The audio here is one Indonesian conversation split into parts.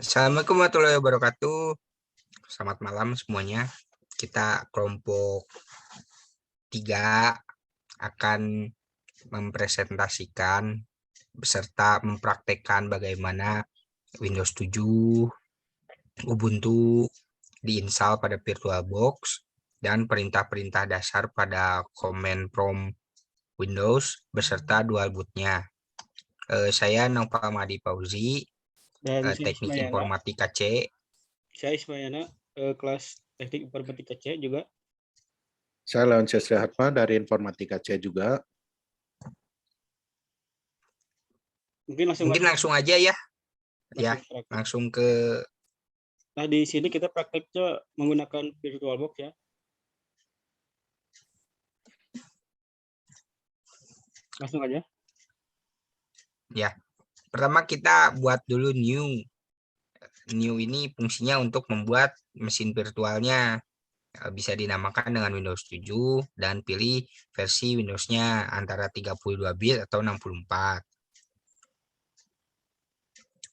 Assalamualaikum warahmatullahi wabarakatuh. Selamat malam semuanya. Kita kelompok 3 akan mempresentasikan beserta mempraktekkan bagaimana Windows 7 Ubuntu diinstal pada VirtualBox dan perintah-perintah dasar pada command prompt Windows beserta dual bootnya. Saya Nova Madi Fauzi, Dan Teknik Informatika C. Saya Ismayana, kelas Teknik Informatika C juga. Saya Leonsius Rehatma dari Informatika C juga. Mungkin langsung aja ya. Langsung ke. Nah, di sini kita prakteknya menggunakan VirtualBox ya. Langsung aja. Ya, pertama kita buat dulu new. New ini fungsinya untuk membuat mesin virtualnya. Bisa dinamakan dengan Windows 7 dan pilih versi Windows-nya antara 32 bit atau 64.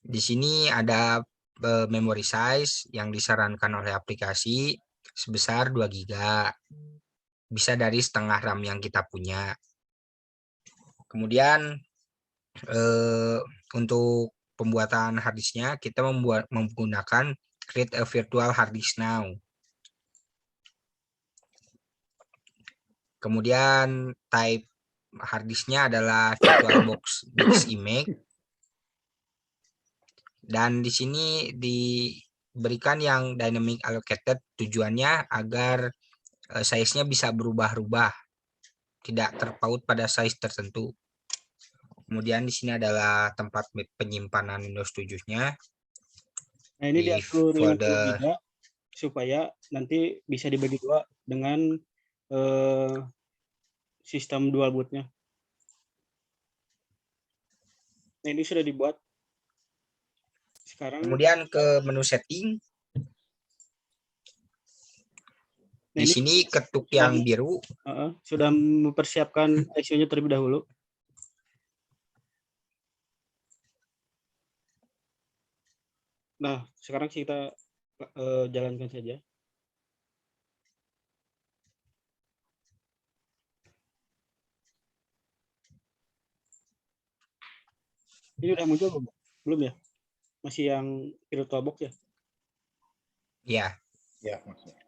Di sini ada memory size yang disarankan oleh aplikasi sebesar 2 GB. Bisa dari setengah RAM yang kita punya. Kemudian untuk pembuatan harddisknya kita menggunakan create a virtual harddisk now. Kemudian type harddisknya adalah VirtualBox disk image. Dan di sini diberikan yang dynamic allocated, tujuannya agar size-nya bisa berubah-ubah, tidak terpaut pada size tertentu. Kemudian di sini adalah tempat penyimpanan Windows 7-nya. Nah, ini diatur 50 GB supaya nanti bisa dibagi dua dengan sistem dual bootnya. Nah, ini sudah dibuat. Sekarang kemudian ke menu setting. Di sini ketuk yang biru. Sudah mempersiapkan ISO-nya terlebih dahulu. Nah, sekarang kita jalankan saja. Ini udah muncul belum? Belum ya? Masih yang VirtualBox ya? Ya. Ya, maksudnya.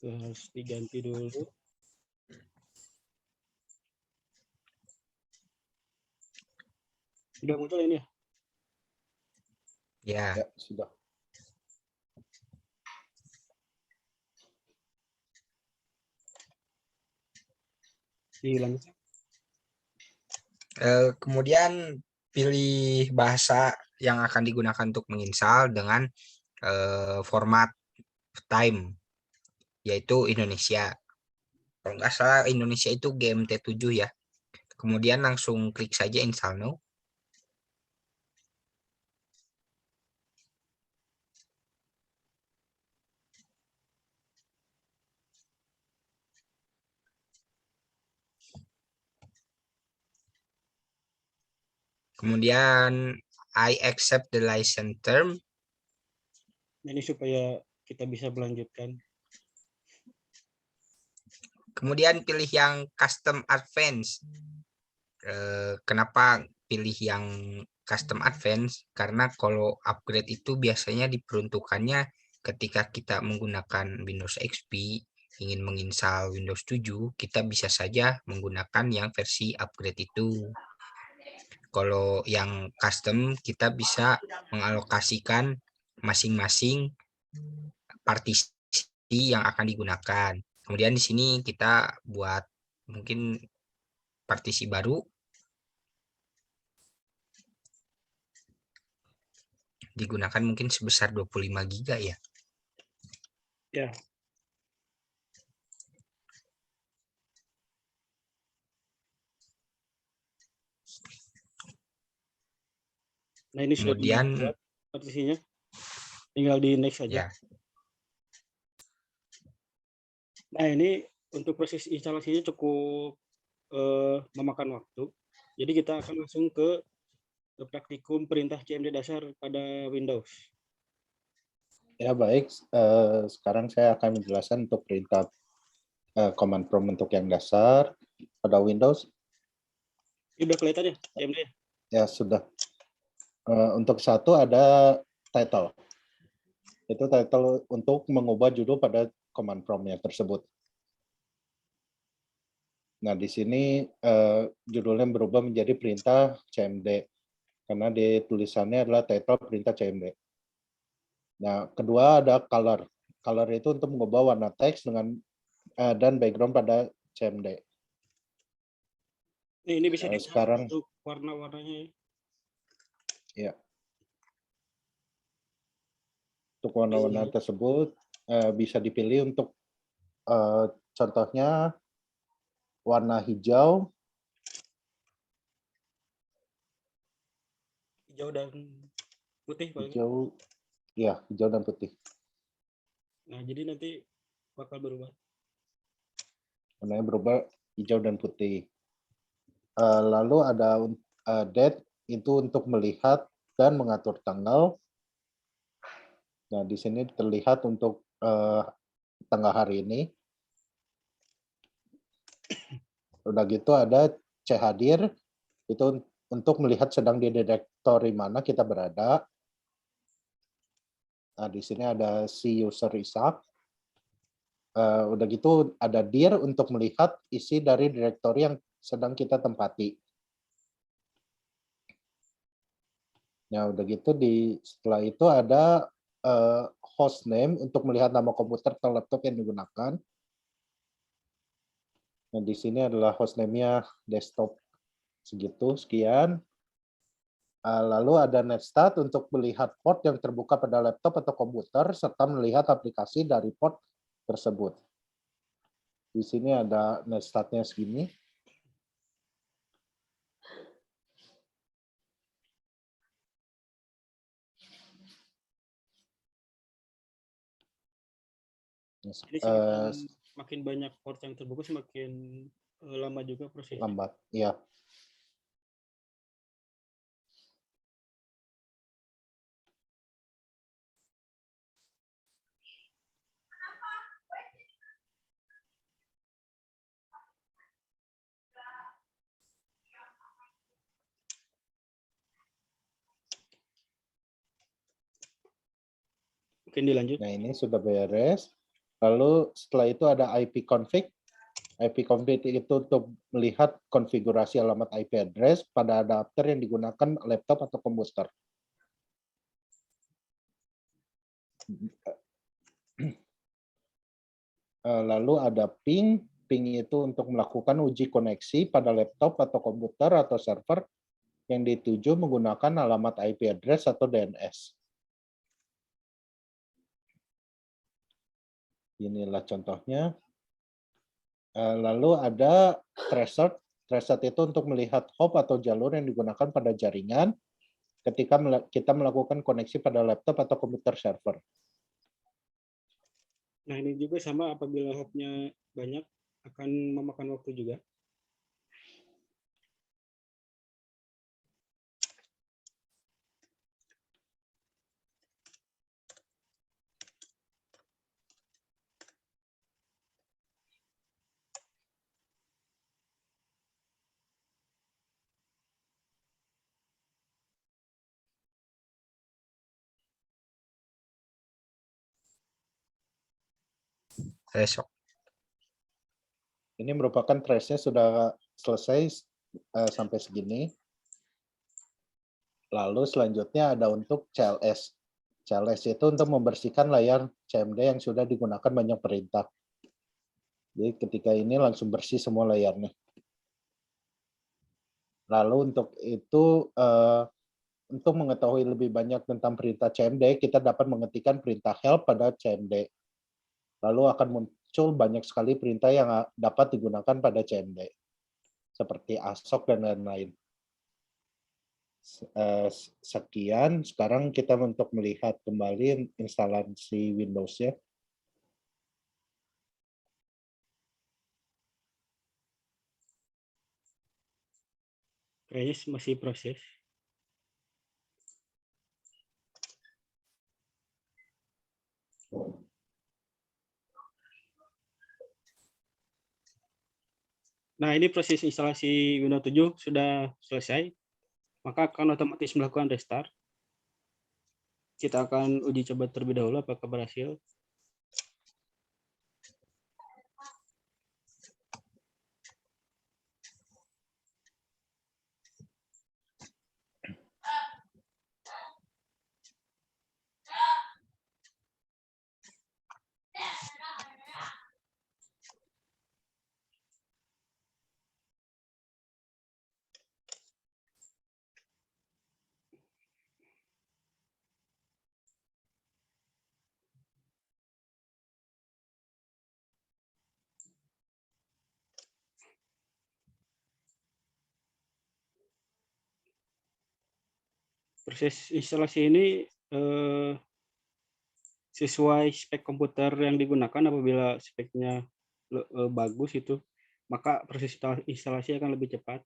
Harus diganti dulu. Sudah muncul ini ya? Ya. Sudah. Dilanjutkan. Kemudian pilih bahasa yang akan digunakan untuk menginstal dengan format time, yaitu Indonesia. Kalau nggak salah Indonesia itu GMT7 ya. Kemudian langsung klik saja install now. Kemudian I accept the license term. Ini supaya kita bisa melanjutkan. Kemudian pilih yang custom advance. Kenapa pilih yang custom advance? Karena kalau upgrade itu biasanya diperuntukannya ketika kita menggunakan Windows XP, ingin menginstal Windows 7, kita bisa saja menggunakan yang versi upgrade itu. Kalau yang custom, kita bisa mengalokasikan masing-masing partisi yang akan digunakan. Kemudian di sini kita buat mungkin partisi baru. Digunakan mungkin sebesar 25 GB ya. Ya. Nah, ini kemudian sudah dibuat partisinya. Tinggal di next saja. Ya. Nah, ini untuk proses instalasinya cukup memakan waktu. Jadi kita akan langsung ke praktikum perintah CMD dasar pada Windows. Ya baik, sekarang saya akan menjelaskan untuk perintah command prompt untuk yang dasar pada Windows. Ini udah kelihatan ya CMD? Ya sudah. Untuk satu ada title. Itu title untuk mengubah judul pada command prompt-nya tersebut. Nah, di sini judulnya berubah menjadi perintah CMD karena di tulisannya adalah title perintah CMD. Nah, kedua ada color. Color itu untuk mengubah warna teks dengan dan background pada CMD. Ini bisa di Sekarang untuk warna-warnanya. ya. Untuk warna-warna tersebut bisa dipilih untuk contohnya warna hijau, Hijau dan putih paling. hijau dan putih. Nah, jadi nanti bakal berubah. Warnanya berubah hijau dan putih. Lalu ada date itu untuk melihat dan mengatur tanggal. Nah, di sini terlihat untuk tanggal hari ini. Udah gitu ada chadir itu untuk melihat sedang di direktori mana kita berada. Nah, di sini ada si user Isak. Udah gitu ada dir untuk melihat isi dari direktori yang sedang kita tempati. Nah, udah gitu setelah itu ada hostname untuk melihat nama komputer atau laptop yang digunakan. Nah, di sini adalah hostname-nya desktop sekian. Lalu ada netstat untuk melihat port yang terbuka pada laptop atau komputer serta melihat aplikasi dari port tersebut. Di sini ada netstatnya segini. Jadi semakin makin banyak port yang terbuka semakin lama juga prosesnya. Lambat, ya. Mungkin dilanjut. Nah, ini sudah beres. Lalu setelah itu ada IP config. IP config itu untuk melihat konfigurasi alamat IP address pada adapter yang digunakan laptop atau komputer. Lalu ada ping. Ping itu untuk melakukan uji koneksi pada laptop atau komputer atau server yang dituju menggunakan alamat IP address atau DNS. Inilah contohnya. Lalu ada threshold. Threshold itu untuk melihat hop atau jalur yang digunakan pada jaringan ketika kita melakukan koneksi pada laptop atau komputer server. Nah, ini juga sama apabila hopnya banyak akan memakan waktu juga. Threshold. Ini merupakan trace-nya sudah selesai sampai segini. Lalu selanjutnya ada untuk CLS. CLS itu untuk membersihkan layar CMD yang sudah digunakan banyak perintah. Jadi ketika ini langsung bersih semua layarnya. Lalu untuk itu, untuk mengetahui lebih banyak tentang perintah CMD, kita dapat mengetikkan perintah help pada CMD. Lalu akan muncul banyak sekali perintah yang dapat digunakan pada CMD, seperti ASOC dan lain-lain. Sekian, sekarang kita untuk melihat kembali instalasi Windows-nya. Kayaknya masih proses. Nah, ini proses instalasi Windows 7 sudah selesai, maka akan otomatis melakukan restart. Kita akan uji coba terlebih dahulu apakah berhasil. Proses instalasi ini sesuai spek komputer yang digunakan. Apabila speknya bagus itu, maka proses instalasi akan lebih cepat.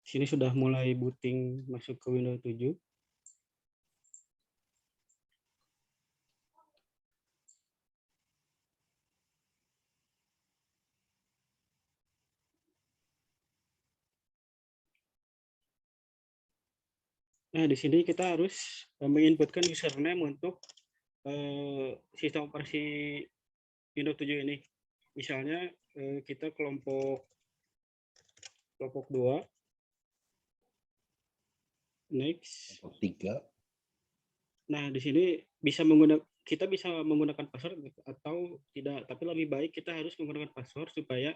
Sini sudah mulai booting masuk ke Windows 7. Nah, di sini kita harus menginputkan username untuk sistem operasi Windows 7 ini. Misalnya kita kelompok 2. Next. Kelompok 3. Nah, di sini kita bisa menggunakan password atau tidak, tapi lebih baik kita harus menggunakan password supaya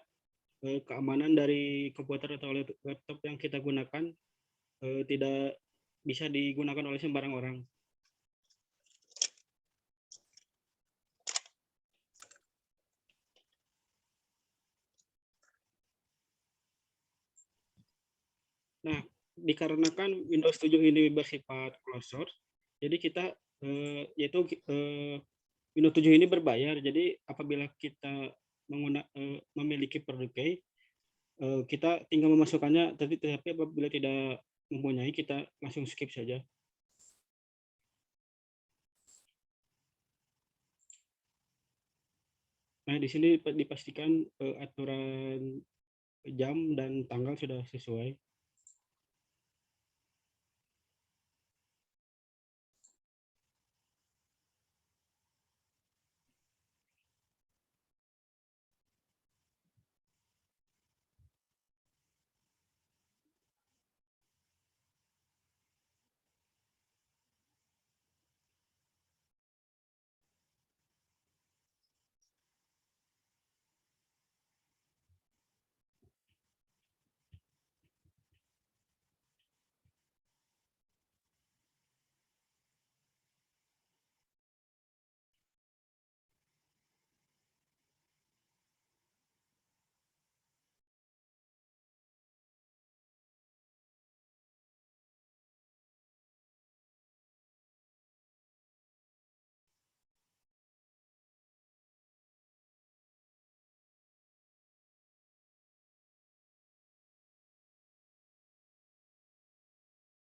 keamanan dari komputer atau laptop yang kita gunakan tidak bisa digunakan oleh sembarang orang. Nah, dikarenakan Windows 7 ini bersifat closed source, jadi kita Windows 7 ini berbayar. Jadi apabila kita memiliki produk key, kita tinggal memasukkannya, tetapi apabila tidak mempunyai, kita langsung skip saja. Nah, di sini dipastikan aturan jam dan tanggal sudah sesuai.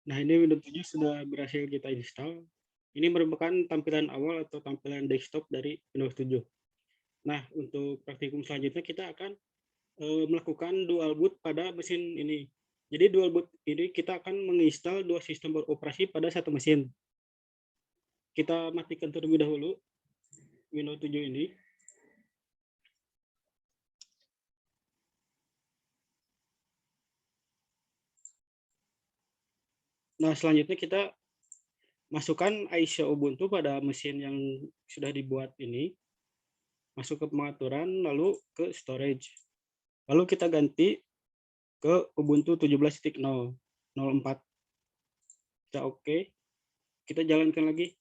Nah, ini Windows 7 sudah berhasil kita install. Ini merupakan tampilan awal atau tampilan desktop dari Windows 7. Nah, untuk praktikum selanjutnya kita akan melakukan dual boot pada mesin ini. Jadi dual boot ini kita akan menginstal 2 sistem beroperasi pada satu mesin. Kita matikan terlebih dahulu Windows 7 ini. Nah, selanjutnya kita masukkan ISO Ubuntu pada mesin yang sudah dibuat ini. Masuk ke pengaturan, lalu ke storage. Lalu kita ganti ke Ubuntu 17.0.04. Kita oke. Kita jalankan lagi.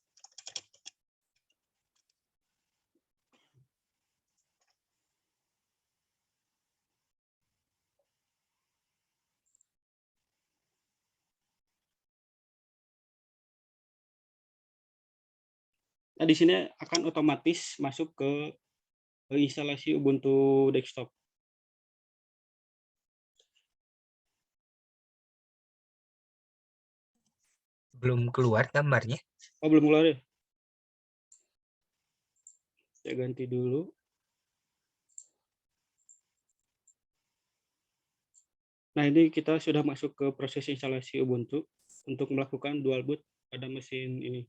Nah, di sini akan otomatis masuk ke instalasi Ubuntu desktop. Belum keluar gambarnya. Oh, belum keluar ya? Saya ganti dulu. Nah, ini kita sudah masuk ke proses instalasi Ubuntu untuk melakukan dual boot pada mesin ini.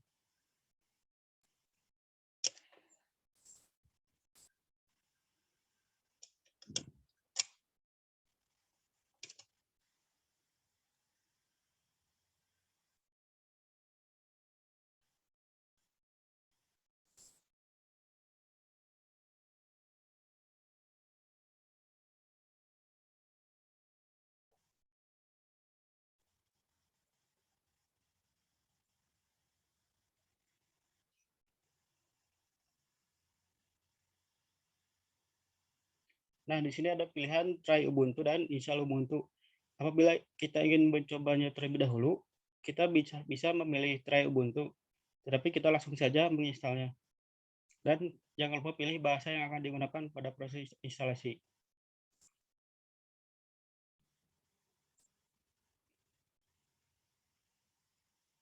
Nah, di sini ada pilihan try Ubuntu dan install Ubuntu. Apabila kita ingin mencobanya terlebih dahulu, kita bisa memilih try Ubuntu, tetapi kita langsung saja menginstalnya. Dan jangan lupa pilih bahasa yang akan digunakan pada proses instalasi.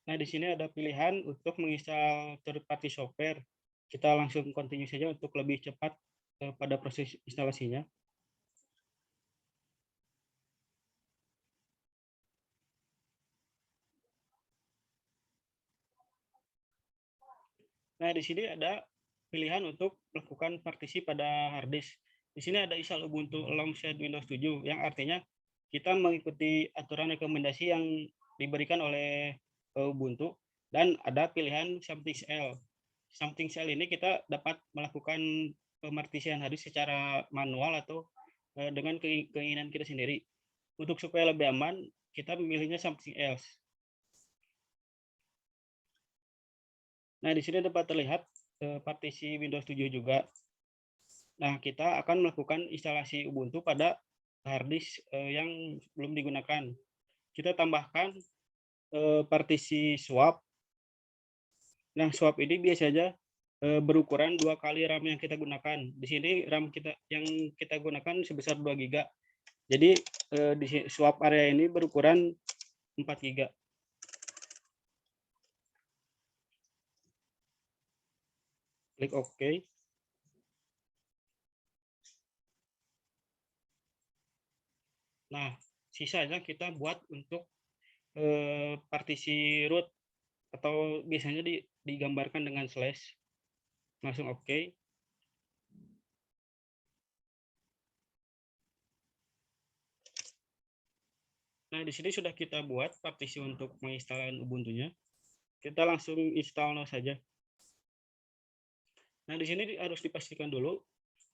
Nah, di sini ada pilihan untuk menginstal third party software. Kita langsung continue saja untuk lebih cepat pada proses instalasinya. Nah, di sini ada pilihan untuk melakukan partisi pada hard disk. Di sini ada install Ubuntu alongside Windows 7, yang artinya kita mengikuti aturan rekomendasi yang diberikan oleh Ubuntu, dan ada pilihan something else. Something else ini kita dapat melakukan pemartisian hard disk secara manual atau dengan keinginan kita sendiri. Untuk supaya lebih aman, kita memilihnya something else. Nah, di sini dapat terlihat partisi Windows 7 juga. Nah, kita akan melakukan instalasi Ubuntu pada hard disk yang belum digunakan. Kita tambahkan partisi swap. Nah, swap ini biasanya berukuran 2 kali RAM yang kita gunakan. Di sini RAM yang kita gunakan sebesar 2 GB. Jadi di swap area ini berukuran 4 GB. Klik OK. Nah, sisanya kita buat untuk partisi root, atau biasanya digambarkan dengan slash. Langsung OK. Nah, di sini sudah kita buat partisi untuk menginstalkan Ubuntu-nya. Kita langsung install saja. Nah, di sini harus dipastikan dulu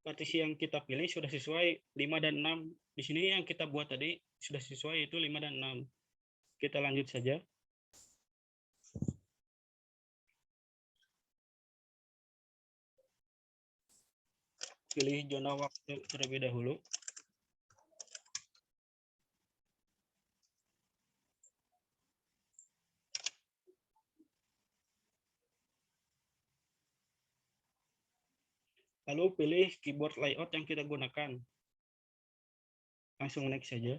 partisi yang kita pilih sudah sesuai 5 dan 6. Di sini yang kita buat tadi sudah sesuai, itu 5 dan 6. Kita lanjut saja. Pilih zona waktu terlebih dahulu. Lalu pilih keyboard layout yang kita gunakan. Langsung next saja.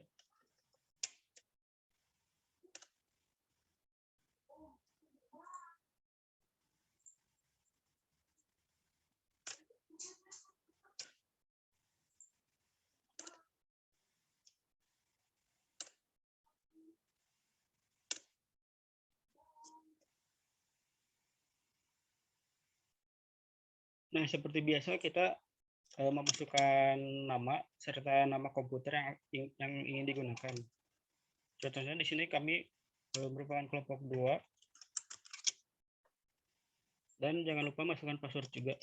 Nah, seperti biasa kita memasukkan nama serta nama komputer yang ingin digunakan. Contohnya di sini kami merupakan kelompok 2, dan jangan lupa masukkan password juga.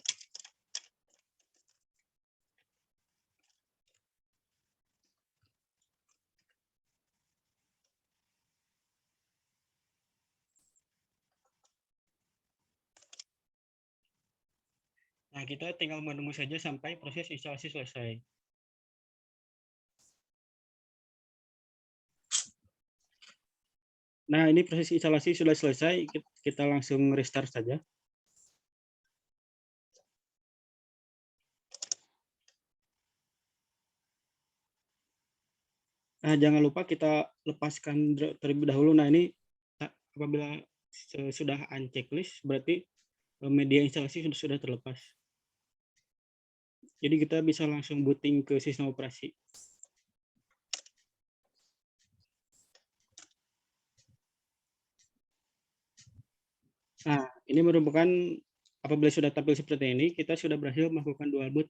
Nah, kita tinggal menunggu saja sampai proses instalasi selesai. Nah, ini proses instalasi sudah selesai. Kita langsung restart saja. Jangan lupa kita lepaskan terlebih dahulu. Nah, ini apabila sudah unchecklist, berarti media instalasi sudah terlepas. Jadi kita bisa langsung booting ke sistem operasi. Nah, ini merupakan apabila sudah tampil seperti ini, kita sudah berhasil melakukan dual boot.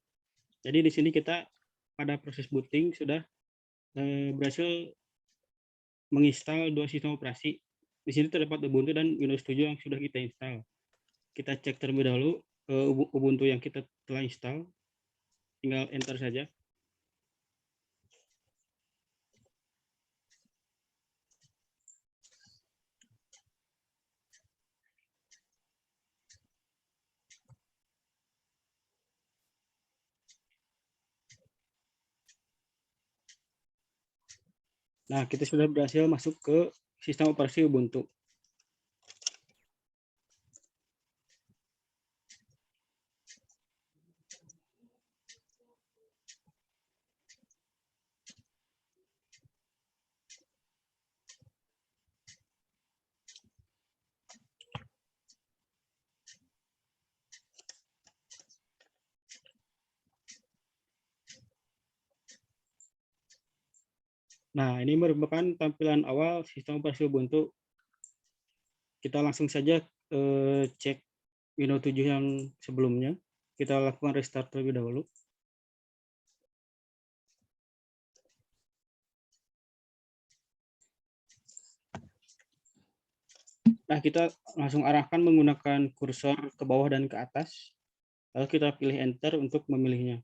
Jadi di sini kita pada proses booting sudah berhasil menginstal 2 sistem operasi. Di sini terdapat Ubuntu dan Windows 7 yang sudah kita install. Kita cek terlebih dahulu Ubuntu yang kita telah install. Tinggal enter saja. Nah, kita sudah berhasil masuk ke sistem operasi Ubuntu. Nah, ini merupakan tampilan awal sistem operasi Ubuntu. Kita langsung saja cek Windows 7 yang sebelumnya. Kita lakukan restart terlebih dahulu. Nah, kita langsung arahkan menggunakan kursor ke bawah dan ke atas. Lalu kita pilih enter untuk memilihnya.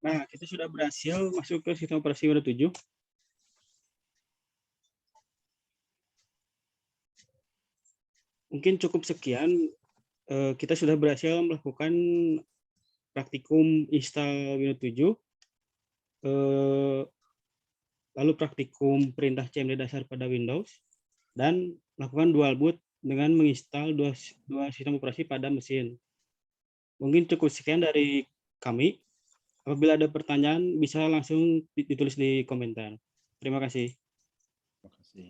Nah, kita sudah berhasil masuk ke sistem operasi Windows 7. Mungkin cukup sekian. Kita sudah berhasil melakukan praktikum install Windows 7. Lalu praktikum perintah CMD dasar pada Windows. Dan melakukan dual boot dengan menginstal dua sistem operasi pada mesin. Mungkin cukup sekian dari kami. Apabila ada pertanyaan, bisa langsung ditulis di komentar. Terima kasih.